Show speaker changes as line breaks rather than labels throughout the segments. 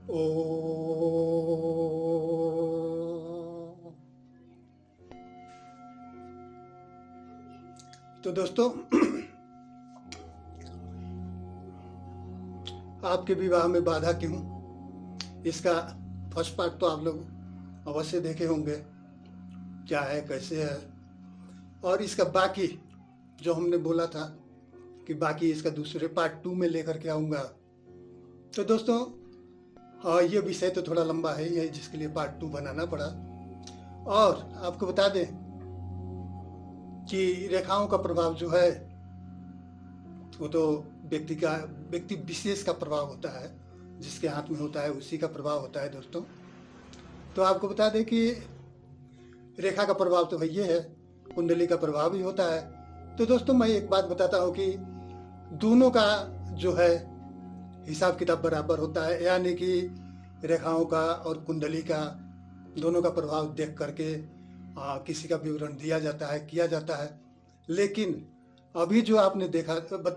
ओ। तो दोस्तों, आपके विवाह में बाधा क्यों, इसका फर्स्ट पार्ट तो आप लोग अवश्य देखे होंगे, क्या है कैसे है। और इसका बाकी जो हमने बोला था कि बाकी इसका दूसरे पार्ट 2 में लेकर के आऊँगा। तो दोस्तों, हाँ, ये विषय तो थोड़ा लंबा है, ये जिसके लिए पार्ट 2 बनाना पड़ा। और आपको बता दें कि रेखाओं का प्रभाव जो है वो तो व्यक्ति विशेष का प्रभाव होता है, जिसके हाथ में होता है उसी का प्रभाव होता है दोस्तों। तो आपको बता दें कि रेखा का प्रभाव तो ये है, कुंडली का प्रभाव भी होता है। तो दोस्तों, मैं एक बात बताता हूँ कि दोनों का जो है हिसाब किताब बराबर होता है, यानी कि रेखाओं का और कुंडली का दोनों का प्रभाव देख करके किसी का विवरण दिया जाता है, किया जाता है। लेकिन अभी जो आपने देखा,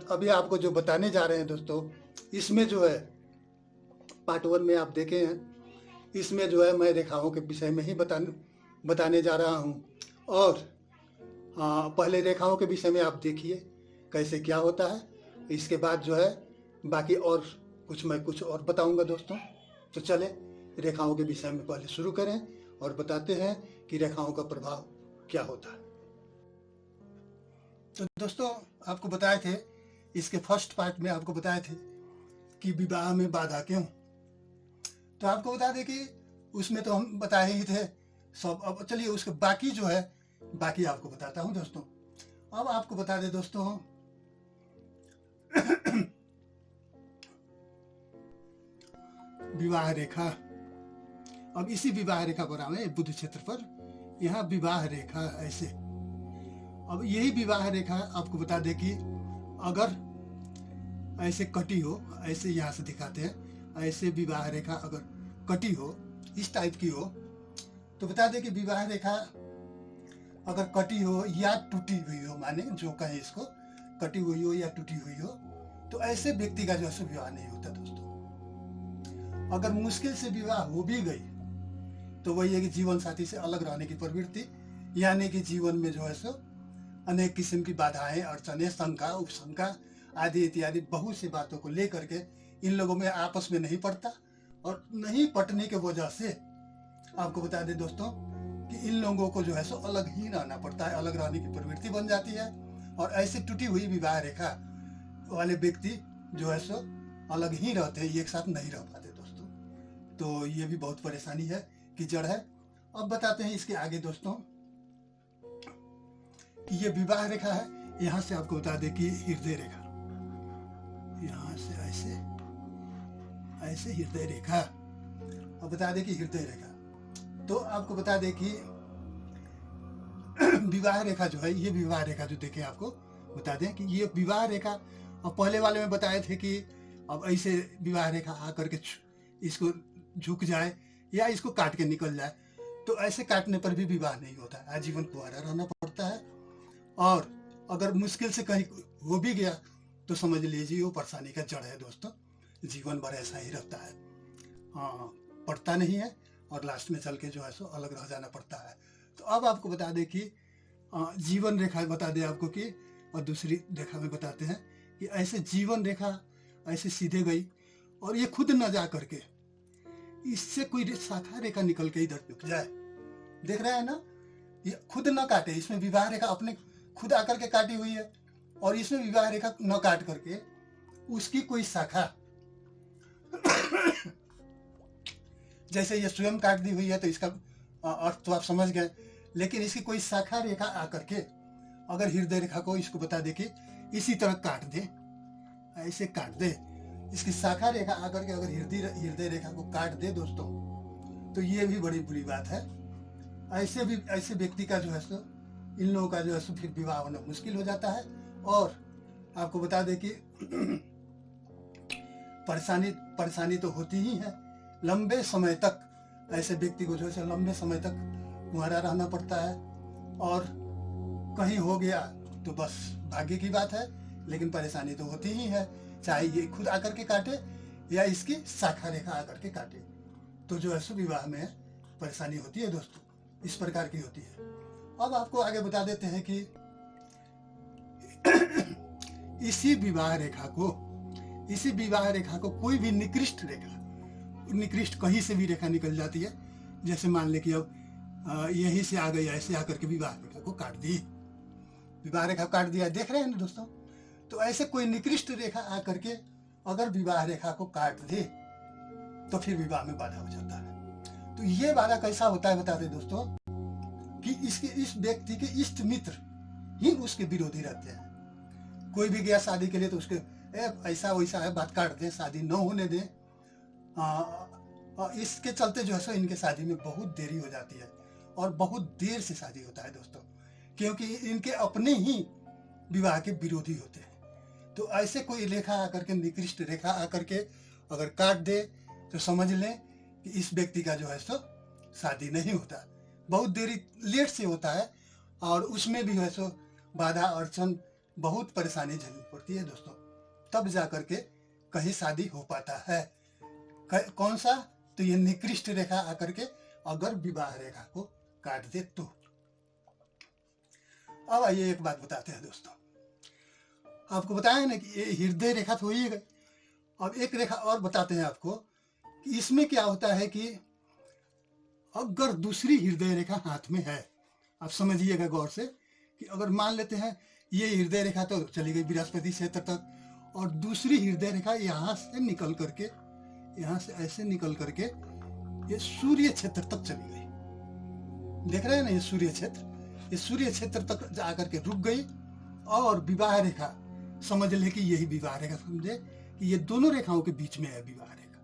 अभी आपको जो बताने जा रहे हैं दोस्तों, इसमें जो है पार्ट 1 में आप देखे हैं, इसमें जो है मैं रेखाओं के विषय में ही बताने जा रहा हूँ। और पहले रेखाओं के विषय में आप देखिए कैसे क्या होता है, इसके बाद जो है बाकी और मैं कुछ और बताऊंगा दोस्तों। तो चले रेखाओं के विषय में पहले शुरू करें और बताते हैं कि रेखाओं का प्रभाव क्या होता है। तो दोस्तों, आपको बताए थे, इसके फर्स्ट पार्ट में आपको बताए थे कि विवाह में बाधा क्यों। तो आपको बता दें कि उसमें तो हम बताए ही थे सब। अब चलिए उसके बाकी जो है, बाकी आपको बताता हूं दोस्तों। अब आपको बता दें दोस्तों, विवाह रेखा। अब इसी विवाह रेखा पर आवे, बुध क्षेत्र पर, यहाँ विवाह रेखा ऐसे। अब यही विवाह रेखा आपको बता दें कि अगर ऐसे कटी हो, ऐसे यहाँ से दिखाते हैं, ऐसे विवाह रेखा अगर कटी हो, इस टाइप की हो, तो बता दें कि विवाह रेखा अगर कटी हो या टूटी हुई हो, माने जो कहें इसको, कटी हुई हो या टूटी हुई हो, तो ऐसे व्यक्ति का जो है विवाह नहीं होता दोस्तों। अगर मुश्किल से विवाह हो भी गई तो वही है कि जीवन साथी से अलग रहने की प्रवृत्ति, यानी कि जीवन में जो है सो अनेक किस्म की बाधाएं, अड़चने, शंका, उपशंका आदि इत्यादि बहुत सी बातों को लेकर के इन लोगों में आपस में नहीं पड़ता। और नहीं पटने की वजह से आपको बता दें दोस्तों कि इन लोगों को जो है सो अलग ही रहना पड़ता है, अलग रहने की प्रवृत्ति बन जाती है। और ऐसे टूटी हुई विवाह रेखा वाले व्यक्ति जो है सो अलग ही रहते हैं, एक साथ नहीं रह पाते दोस्तों। तो ये भी बहुत परेशानी है कि जड़ है। अब बताते हैं इसके आगे दोस्तों कि ये विवाह रेखा है, यहाँ से आपको बता दें कि हृदय रेखा, यहाँ से ऐसे ऐसे हृदय रेखा। अब बता दें कि हृदय रेखा, तो आपको बता दें कि विवाह रेखा जो है, ये विवाह रेखा जो देखें, आपको बता दें कि ये विवाह रेखा, अब पहले वाले में बताए थे कि अब ऐसे विवाह रेखा आकर के इसको झुक जाए या इसको काट के निकल जाए, तो ऐसे काटने पर भी विवाह नहीं होता, आजीवन कुंवारा रहना पड़ता है। और अगर मुश्किल से कहीं हो भी गया तो समझ लीजिए वो परेशानी का जड़ है दोस्तों, जीवन भर ऐसा ही रहता है, पड़ता नहीं है और लास्ट में चल के जो है सो अलग रह जाना पड़ता है। तो अब आपको बता दें कि जीवन रेखा बता दें आपको कि, और दूसरी रेखा में बताते हैं कि ऐसे जीवन रेखा ऐसे सीधे गई और ये खुद न जा करके इससे कोई शाखा रेखा निकल के इधर रुक जाए, देख रहे हैं ना, ये खुद न काटे, इसमें विवाह रेखा अपने खुद आकर के काटी हुई है, और इसमें विवाह रेखा न काट करके उसकी कोई शाखा जैसे ये स्वयं काट दी हुई है तो इसका अर्थ तो आप समझ गए, लेकिन इसकी कोई शाखा रेखा आकर के अगर हृदय रेखा को इसको बता दे कि इसी तरह काट दे, ऐसे काट दे, इसकी शाखा रेखा आकर के अगर हृदय रेखा को काट दे दोस्तों, तो ये भी बड़ी बुरी बात है। ऐसे व्यक्ति का जो है सो, इन लोगों का जो है सो फिर विवाह होना मुश्किल हो जाता है। और आपको बता दें कि परेशानी तो होती ही है, लंबे समय तक ऐसे व्यक्ति को जो है लंबे समय तक कुंवारा रहना पड़ता है। और कहीं हो गया तो बस भाग्य की बात है, लेकिन परेशानी तो होती ही है, चाहे ये खुद आकर के काटे या इसकी शाखा रेखा आकर के काटे तो जो है सो विवाह में परेशानी होती है दोस्तों, इस प्रकार की होती है। अब आपको आगे बता देते हैं कि इसी विवाह रेखा को कोई भी निकृष्ट कहीं से भी रेखा निकल जाती है, जैसे मान ले कि अब यहीं से आ गई, ऐसे आकर के विवाह रेखा को काट दी, विवाह रेखा काट दिया, देख रहे हैं ना दोस्तों। तो ऐसे कोई निकृष्ट रेखा आकर के अगर विवाह रेखा को काट दे तो फिर विवाह में बाधा हो जाता है। तो ये बाधा कैसा होता है बताते दोस्तों, कि इस व्यक्ति के इष्ट मित्र ही उसके विरोधी रहते हैं। कोई भी गया शादी के लिए तो उसके ऐसा वैसा है, बात काट दे, शादी न होने दे। इसके चलते जो है सो इनके शादी में बहुत देरी हो जाती है और बहुत देर से शादी होता है दोस्तों, क्योंकि इनके अपने ही विवाह के विरोधी होते हैं। तो ऐसे कोई रेखा आकर के, निकृष्ट रेखा आकर के अगर काट दे तो समझ लें कि इस व्यक्ति का जो है सो शादी नहीं होता, बहुत देरी लेट से होता है, और उसमें भी है सो बाधा अड़चन, बहुत परेशानी झेलनी पड़ती है दोस्तों, तब जा करके कहीं शादी हो पाता है। कौन सा? तो ये निकृष्ट रेखा आकर के अगर विवाह रेखा को काट दे तो। अब आइए एक बात बताते हैं दोस्तों, आपको बताया ना कि ये हृदय रेखा तो ही गई। अब एक रेखा और बताते हैं आपको कि इसमें क्या होता है कि अगर दूसरी हृदय रेखा हाथ में है, आप समझिएगा गौर से, कि अगर मान लेते हैं ये हृदय रेखा तो चली गई बृहस्पति क्षेत्र तक, और दूसरी हृदय रेखा यहाँ से निकल करके, यहाँ से ऐसे निकल करके ये सूर्य क्षेत्र तक चली गई। देख रहे हैं ना, ये सूर्य क्षेत्र तक जाकर के रुक गई, और विवाह रेखा समझ ले कि यही विवाह रेखा, समझे कि ये दोनों रेखाओं के बीच में है विवाह रेखा।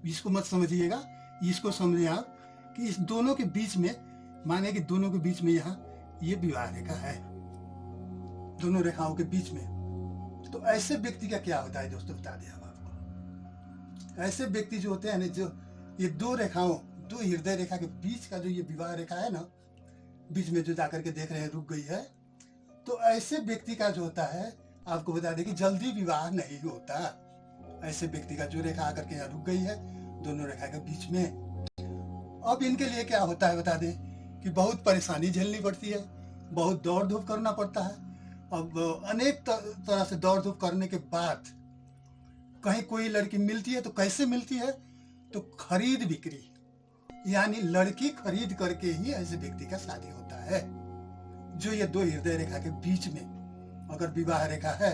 इसको मत समझिएगा, इसको समझे आप कि इस दोनों के बीच में, माने कि दोनों के बीच में यहाँ ये विवाह रेखा है, दोनों रेखाओं के बीच में। तो ऐसे व्यक्ति का क्या होता है दोस्तों, बता दें हम आपको। ऐसे व्यक्ति जो होते हैं ना, जो ये दो हृदय रेखा के बीच का जो ये विवाह रेखा है ना, बीच में जो जाकर के देख रहे हैं रुक गई है, तो ऐसे व्यक्ति का जो होता है, आपको बता दें कि जल्दी विवाह नहीं होता। ऐसे व्यक्ति का जो रेखा आकर के यहाँ रुक गई है दोनों रेखा के बीच में, अब इनके लिए क्या होता है बता दें कि बहुत परेशानी झेलनी पड़ती है, बहुत दौड़ धूप करना पड़ता है। अब अनेक तरह से दौड़ धूप करने के बाद कहीं कोई लड़की मिलती है तो कैसे मिलती है, तो खरीद बिक्री, यानी लड़की खरीद करके ही ऐसे व्यक्ति का शादी होता है। जो ये दो हृदय रेखा के बीच में अगर विवाह रेखा है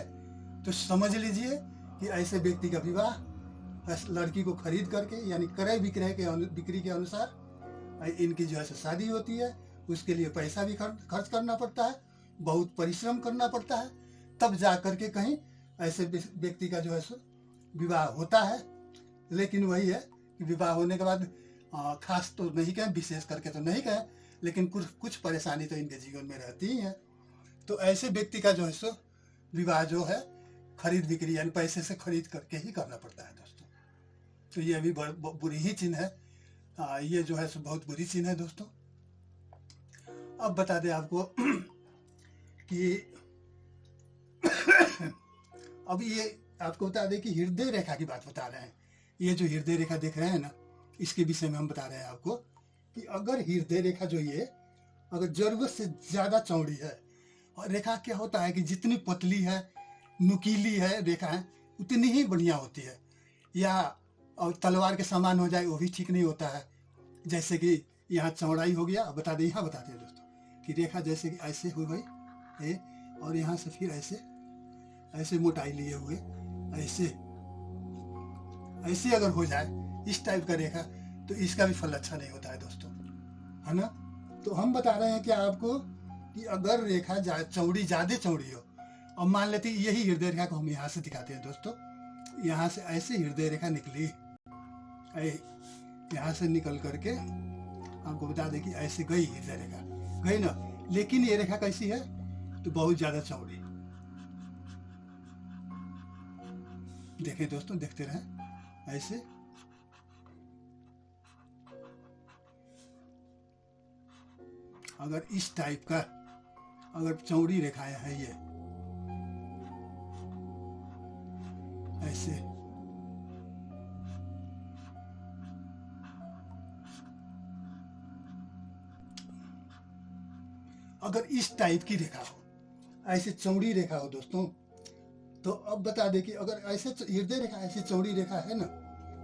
तो समझ लीजिए कि ऐसे व्यक्ति का विवाह लड़की को खरीद करके, यानी क्रय बिक्री के अनुसार इनकी जो है शादी होती है। उसके लिए पैसा भी खर्च करना पड़ता है, बहुत परिश्रम करना पड़ता है, तब जा करके कहीं ऐसे व्यक्ति का जो है विवाह होता है। लेकिन वही है कि विवाह होने के बाद खास तो नहीं कहें, विशेष करके तो नहीं कहें, लेकिन कुछ परेशानी तो इनके जीवन में रहती ही है। तो ऐसे व्यक्ति का जो है विवाह जो है खरीद बिक्री, यानी पैसे से खरीद करके ही करना पड़ता है दोस्तों। तो ये भी बुरी ही चिन्ह है, ये जो है बहुत बुरी चिन्ह है दोस्तों। अब बता दें आपको कि अब ये आपको बता दें कि हृदय रेखा की बात बता रहे हैं। ये जो हृदय रेखा देख रहे हैं ना, इसके विषय में हम बता रहे हैं आपको कि अगर हृदय रेखा जो ये अगर जरूरत से ज्यादा चौड़ी है, और रेखा क्या होता है कि जितनी पतली है, नुकीली है रेखा है, उतनी ही बढ़िया होती है। या और तलवार के समान हो जाए वो भी ठीक नहीं होता है। जैसे कि यहाँ चौड़ाई हो गया, अब बताते हैं दोस्तों कि रेखा जैसे कि ऐसे हो गई और यहाँ से फिर ऐसे मोटाई लिए हुए ऐसे अगर हो जाए इस टाइप का रेखा, तो इसका भी फल अच्छा नहीं होता है दोस्तों, है ना। तो हम बता रहे हैं कि आपको कि अगर रेखा चौड़ी ज्यादा चौड़ी हो, अब मान लेते यही हृदय रेखा को हम यहाँ से दिखाते हैं दोस्तों, यहाँ से ऐसे हृदय रेखा निकली, यहाँ से निकल करके आपको बता दें कि ऐसे गई हृदय रेखा, गई ना। लेकिन ये रेखा कैसी है, तो बहुत ज्यादा चौड़ी। देखें दोस्तों, देखते रहें ऐसे, अगर इस टाइप का अगर चौड़ी रेखाएं हैं ये अगर इस टाइप की रेखा हो, ऐसे चौड़ी रेखा हो दोस्तों, तो अब बता दें कि अगर ऐसे हृदय रेखा ऐसी चौड़ी रेखा है ना,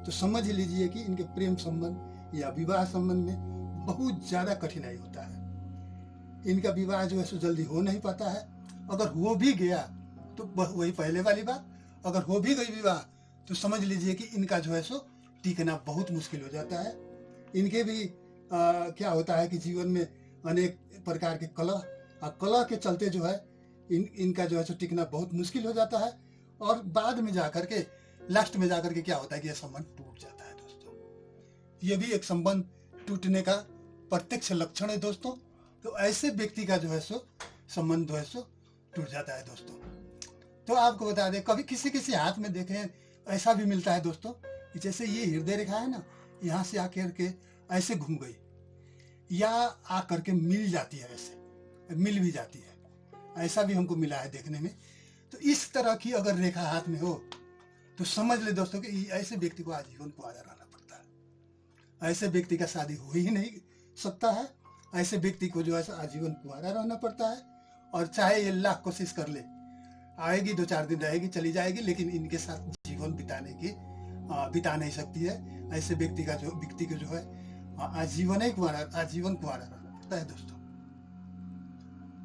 तो समझ लीजिए कि इनके प्रेम संबंध या विवाह संबंध में बहुत ज़्यादा कठिनाई होता है। इनका विवाह जो है सो जल्दी हो नहीं पाता है। अगर हो भी गया तो वही पहले वाली बात, अगर हो भी गई विवाह तो समझ लीजिए कि इनका जो है सो टिकना बहुत मुश्किल हो जाता है। इनके भी क्या होता है कि जीवन में अनेक प्रकार के कलह के चलते जो है इनका जो है सो टिकना बहुत मुश्किल हो जाता है, और बाद में जाकर के लास्ट में जाकर के क्या होता है कि यह संबंध टूट जाता है दोस्तों। यह भी एक संबंध टूटने का प्रत्यक्ष लक्षण है दोस्तों। तो ऐसे व्यक्ति का जो है सो संबंध जो है सो टूट जाता है दोस्तों। तो आपको बता दें, कभी किसी किसी हाथ में देखें ऐसा भी मिलता है दोस्तों कि जैसे ये हृदय रेखा है ना, यहाँ से आकर के ऐसे घूम गई या आकर के मिल जाती है, ऐसे मिल भी जाती है, ऐसा भी हमको मिला है देखने में। तो इस तरह की अगर रेखा हाथ में हो तो समझ ले दोस्तों कि ऐसे व्यक्ति को आजीवन कुंवारा रहना पड़ता है। ऐसे व्यक्ति का शादी हो ही नहीं सकता है। ऐसे व्यक्ति को जो है आजीवन कुंवारा रहना पड़ता है, और चाहे ये लाख कोशिश कर ले, आएगी 2-4 दिन रहेगी चली जाएगी, लेकिन इनके साथ जीवन बिता नहीं सकती है। ऐसे व्यक्ति को जो है आजीवन कुंवारा रहना पड़ता है दोस्तों।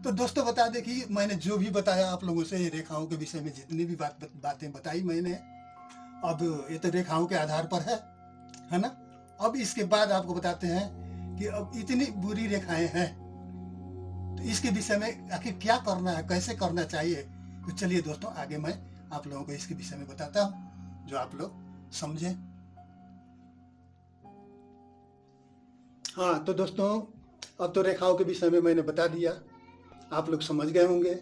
तो दोस्तों बता दें कि मैंने जो भी बताया आप लोगों से, ये रेखाओं के विषय में जितनी भी बातें बताई मैंने, अब ये तो रेखाओं के आधार पर है ना। अब इसके बाद आपको बताते हैं कि अब इतनी बुरी रेखाएं हैं तो इसके विषय में आखिर क्या करना है, कैसे करना चाहिए। तो चलिए दोस्तों, आगे मैं आप लोगों को इसके विषय में बताता हूँ जो आप लोग समझें। हाँ तो दोस्तों, अब तो रेखाओं के विषय में मैंने बता दिया, आप लोग समझ गए होंगे।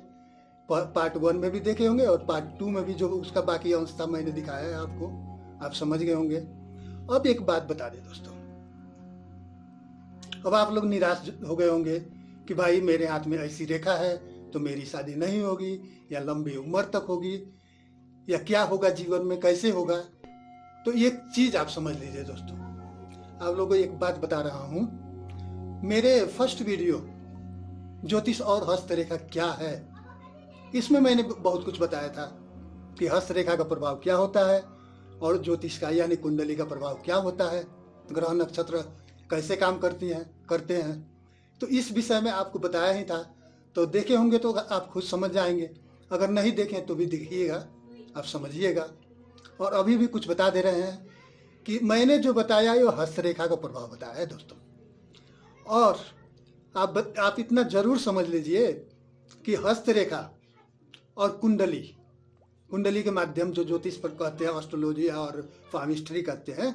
पार्ट 1 में भी देखे होंगे और पार्ट 2 में भी जो उसका बाकी अंश था मैंने दिखाया है आपको, आप समझ गए होंगे। अब एक बात बता दें दोस्तों, अब आप लोग निराश हो गए होंगे कि भाई मेरे हाथ में ऐसी रेखा है तो मेरी शादी नहीं होगी, या लंबी उम्र तक होगी, या क्या होगा जीवन में, कैसे होगा। तो एक चीज आप समझ लीजिए दोस्तों, आप लोगों को एक बात बता रहा हूं। मेरे फर्स्ट वीडियो ज्योतिष और हस्तरेखा क्या है, इसमें मैंने बहुत कुछ बताया था कि हस्तरेखा का प्रभाव क्या होता है और ज्योतिष का यानी कुंडली का प्रभाव क्या होता है, ग्रह नक्षत्र कैसे काम करते हैं। तो इस विषय में आपको बताया ही था, तो देखे होंगे तो आप खुद समझ जाएंगे, अगर नहीं देखें तो भी देखिएगा, आप समझिएगा। और अभी भी कुछ बता दे रहे हैं कि मैंने जो बताया वो हस्तरेखा का प्रभाव बताया है दोस्तों। और आप इतना जरूर समझ लीजिए कि हस्तरेखा और कुंडली के माध्यम जो ज्योतिष पर कहते हैं, एस्ट्रोलॉजी और पामिस्ट्री कहते हैं,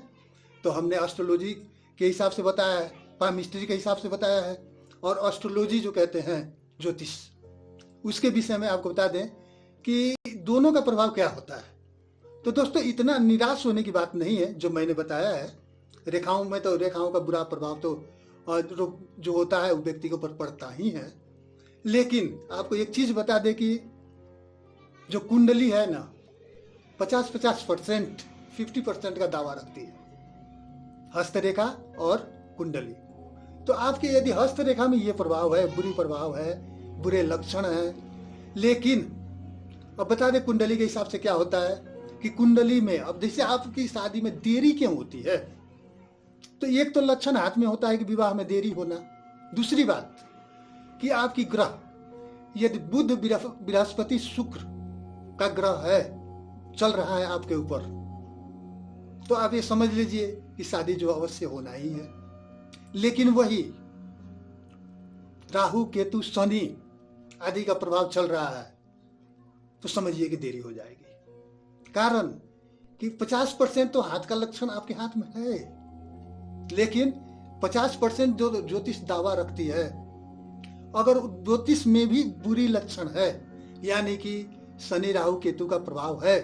तो हमने एस्ट्रोलॉजी के हिसाब से बताया है, पामिस्ट्री के हिसाब से बताया है, और एस्ट्रोलॉजी जो कहते हैं ज्योतिष, उसके विषय में आपको बता दें कि दोनों का प्रभाव क्या होता है। तो दोस्तों इतना निराश होने की बात नहीं है जो मैंने बताया है। रेखाओं में तो रेखाओं का बुरा प्रभाव तो जो होता है वो व्यक्ति के ऊपर पड़ता ही है, लेकिन आपको एक चीज बता दें कि जो कुंडली है ना 50% 50% का दावा रखती है, हस्तरेखा और कुंडली। तो आपके यदि हस्तरेखा में ये प्रभाव है, बुरी प्रभाव है, बुरे लक्षण है, लेकिन अब बता दें कुंडली के हिसाब से क्या होता है कि कुंडली में अब जैसे आपकी शादी में देरी क्यों होती है, तो एक तो लक्षण हाथ में होता है कि विवाह में देरी होना। दूसरी बात कि आपकी ग्रह यदि बुध बृहस्पति शुक्र का ग्रह है, चल रहा है आपके ऊपर, तो आप ये समझ लीजिए कि शादी जो अवश्य होना ही है। लेकिन वही राहु केतु शनि आदि का प्रभाव चल रहा है तो समझिए कि देरी हो जाएगी। कारण कि 50% तो हाथ का लक्षण आपके हाथ में है, लेकिन 50% जो ज्योतिष दावा रखती है, अगर ज्योतिष में भी बुरी लक्षण है यानी कि शनि राहु केतु का प्रभाव है,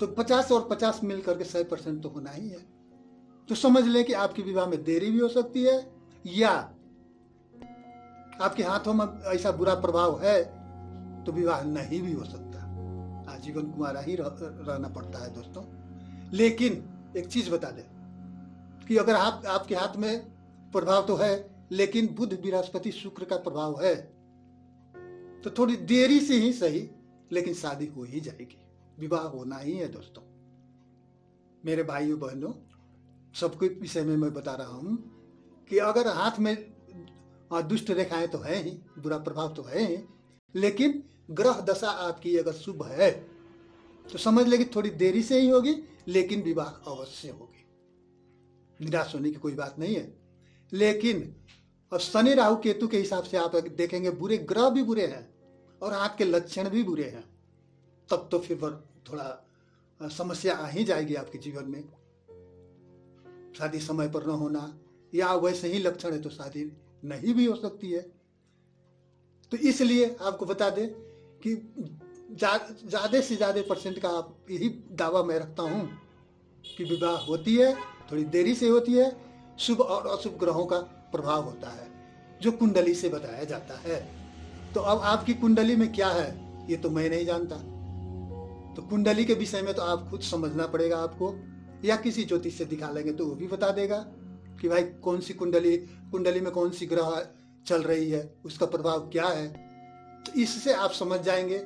तो 50 और 50 मिलकर के 100% तो होना ही है। तो समझ लें कि आपके विवाह में देरी भी हो सकती है, या आपके हाथों में ऐसा बुरा प्रभाव है तो विवाह नहीं भी हो सकता, आजीवन कुंवारा ही रहना पड़ता है दोस्तों। लेकिन एक चीज बता दें कि अगर आपके हाथ में प्रभाव तो है, लेकिन बुध बृहस्पति शुक्र का प्रभाव है, तो थोड़ी देरी से ही सही लेकिन शादी हो ही जाएगी, विवाह होना ही है दोस्तों। मेरे भाइयों बहनों, सबके विषय में मैं बता रहा हूं कि अगर हाथ में दुष्ट रेखाएं तो है ही, बुरा प्रभाव तो है ही, लेकिन ग्रह दशा आपकी अगर शुभ है तो समझ लेगी थोड़ी देरी से ही होगी, लेकिन विवाह अवश्य होगी, निराश होने की कोई बात नहीं है। लेकिन अब शनि राहु केतु के हिसाब से आप देखेंगे बुरे ग्रह भी बुरे हैं और हाथ के लक्षण भी बुरे हैं, तब तो फिर थोड़ा समस्या आ ही जाएगी आपके जीवन में। शादी समय पर न होना या वैसे ही लक्षण है तो शादी नहीं भी हो सकती है। तो इसलिए आपको बता दें कि ज्यादा से ज्यादा परसेंट का आप यही दावा मैं रखता हूं कि विवाह होती है, थोड़ी देरी से होती है, शुभ और अशुभ ग्रहों का प्रभाव होता है जो कुंडली से बताया जाता है। तो अब आपकी कुंडली में क्या है ये तो मैं नहीं जानता, तो कुंडली के विषय में तो आप खुद समझना पड़ेगा आपको, या किसी ज्योतिष से दिखा लेंगे तो वो भी बता देगा कि भाई कौन सी कुंडली में कौन सी ग्रह चल रही है, उसका प्रभाव क्या है। तो इससे आप समझ जाएंगे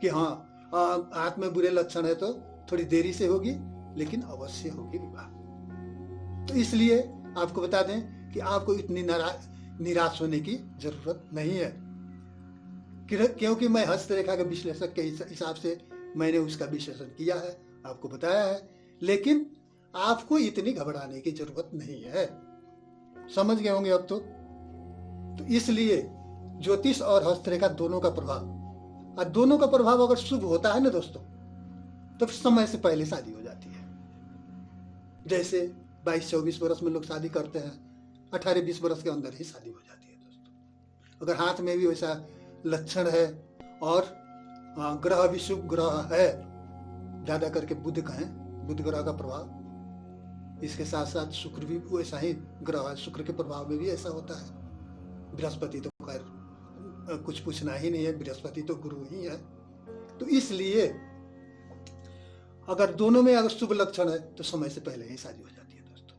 कि हाँ हाथ में बुरे लक्षण है तो थोड़ी देरी से होगी लेकिन अवश्य होगी विवाह। तो इसलिए आपको बता दें कि आपको इतनी निराश होने की जरूरत नहीं है, क्योंकि मैं हस्तरेखा के विश्लेषक के हिसाब से मैंने उसका विश्लेषण किया है, आपको बताया है, लेकिन आपको इतनी घबराने की जरूरत नहीं है। समझ गए होंगे अब तो इसलिए ज्योतिष और हस्तरेखा दोनों का प्रभाव, और दोनों का प्रभाव अगर शुभ होता है ना दोस्तों, तो समय से पहले शादी हो जाती है। जैसे 22-24 वर्ष में लोग शादी करते हैं, 18-20 वर्ष के अंदर ही शादी हो जाती है दोस्तों। अगर हाथ में भी वैसा लक्षण है और ग्रह भी शुभ ग्रह है, ज्यादा करके बुध कहें, बुध ग्रह का प्रभाव, इसके साथ साथ शुक्र भी वैसा ही ग्रह है, शुक्र के प्रभाव में भी ऐसा होता है। बृहस्पति तो खैर कुछ पूछना ही नहीं है, बृहस्पति तो गुरु ही है। तो इसलिए अगर दोनों में अगर शुभ लक्षण है तो समय से पहले ही शादी हो जाती है दोस्तों।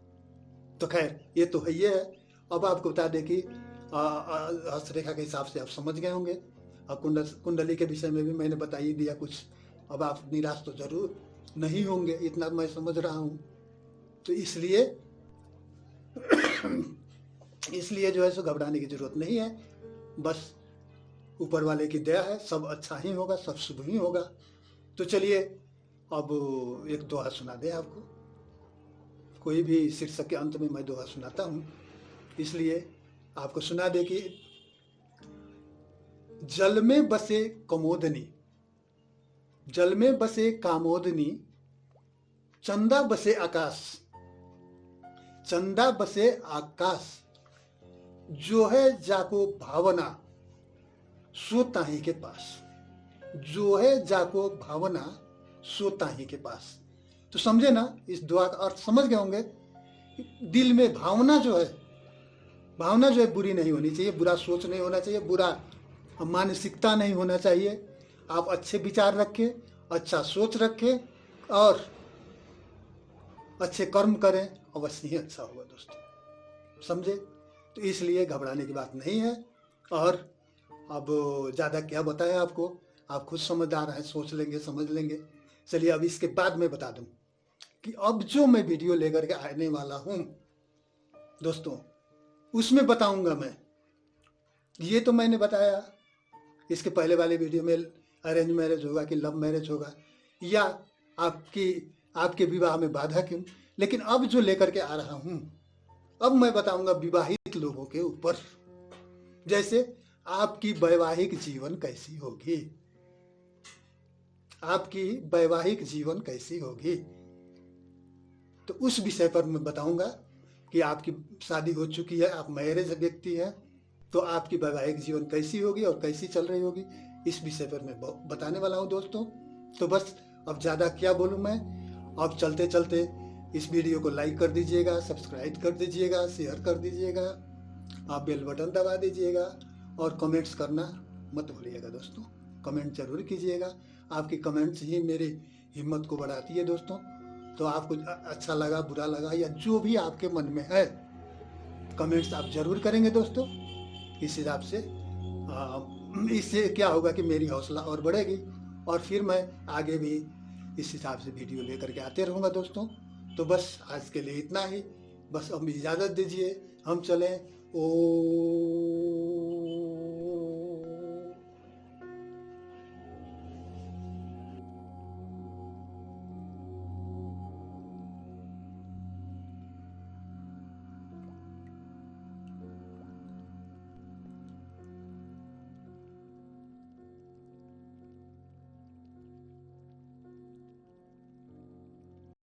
तो खैर ये तो है, ये है। अब आपको बता दें कि हस्तरेखा के हिसाब से आप समझ गए होंगे, और कुंडली के विषय में भी मैंने बता ही दिया कुछ। अब आप निराश तो जरूर नहीं होंगे, इतना मैं समझ रहा हूं। तो इसलिए जो है सो घबराने की जरूरत नहीं है, बस ऊपर वाले की दया है, सब अच्छा ही होगा, सब शुभ ही होगा। तो चलिए अब एक दोहा सुना दे आपको, कोई भी शीर्षक के अंत में मैं दोहा सुनाता हूं, इसलिए आपको सुना दे कि जल में बसे कमोदनी, जल में बसे कामोदनी, चंदा बसे आकाश, चंदा बसे आकाश, जो है जाको भावना सो ताही के पास, जो है जाको भावना सो ताही के पास। तो समझे ना, इस दुआ का अर्थ समझ गए होंगे। दिल में भावना जो है बुरी नहीं होनी चाहिए, बुरा सोच नहीं होना चाहिए, बुरा मानसिकता नहीं होना चाहिए। आप अच्छे विचार रखें, अच्छा सोच रखें और अच्छे कर्म करें, अवश्य ही अच्छा होगा दोस्तों। समझे? तो इसलिए घबराने की बात नहीं है। और अब ज़्यादा क्या बताएं आपको, आप खुद समझदार हैं, सोच लेंगे, समझ लेंगे। चलिए अब इसके बाद मैं बता दूं कि अब जो मैं वीडियो लेकर के आने वाला हूं दोस्तों, उसमें बताऊंगा मैं, ये तो मैंने बताया इसके पहले वाले वीडियो में अरेंज मैरिज होगा कि लव मैरिज होगा, या आपके विवाह में बाधा क्यों, लेकिन अब जो लेकर के आ रहा हूं, अब मैं बताऊंगा विवाहित लोगों के ऊपर, जैसे आपकी वैवाहिक जीवन कैसी होगी, आपकी वैवाहिक जीवन कैसी होगी, तो उस विषय पर मैं बताऊंगा कि आपकी शादी हो चुकी है, आप मैरिज व्यक्ति हैं, तो आपकी वैवाहिक जीवन कैसी होगी और कैसी चल रही होगी, इस विषय पर मैं बताने वाला हूं दोस्तों। तो बस अब ज़्यादा क्या बोलूं मैं, अब चलते चलते इस वीडियो को लाइक कर दीजिएगा, सब्सक्राइब कर दीजिएगा, शेयर कर दीजिएगा, आप बेल बटन दबा दीजिएगा और कमेंट्स करना मत भूलिएगा दोस्तों। कमेंट जरूर कीजिएगा, आपकी कमेंट्स ही मेरी हिम्मत को बढ़ाती है दोस्तों। तो आपको अच्छा लगा, बुरा लगा, या जो भी आपके मन में है कमेंट्स आप ज़रूर करेंगे दोस्तों। इस हिसाब से इससे क्या होगा कि मेरी हौसला और बढ़ेगी और फिर मैं आगे भी इस हिसाब से वीडियो लेकर के आते रहूँगा दोस्तों। तो बस आज के लिए इतना ही, बस अब इजाज़त दीजिए, हम चलें। ओ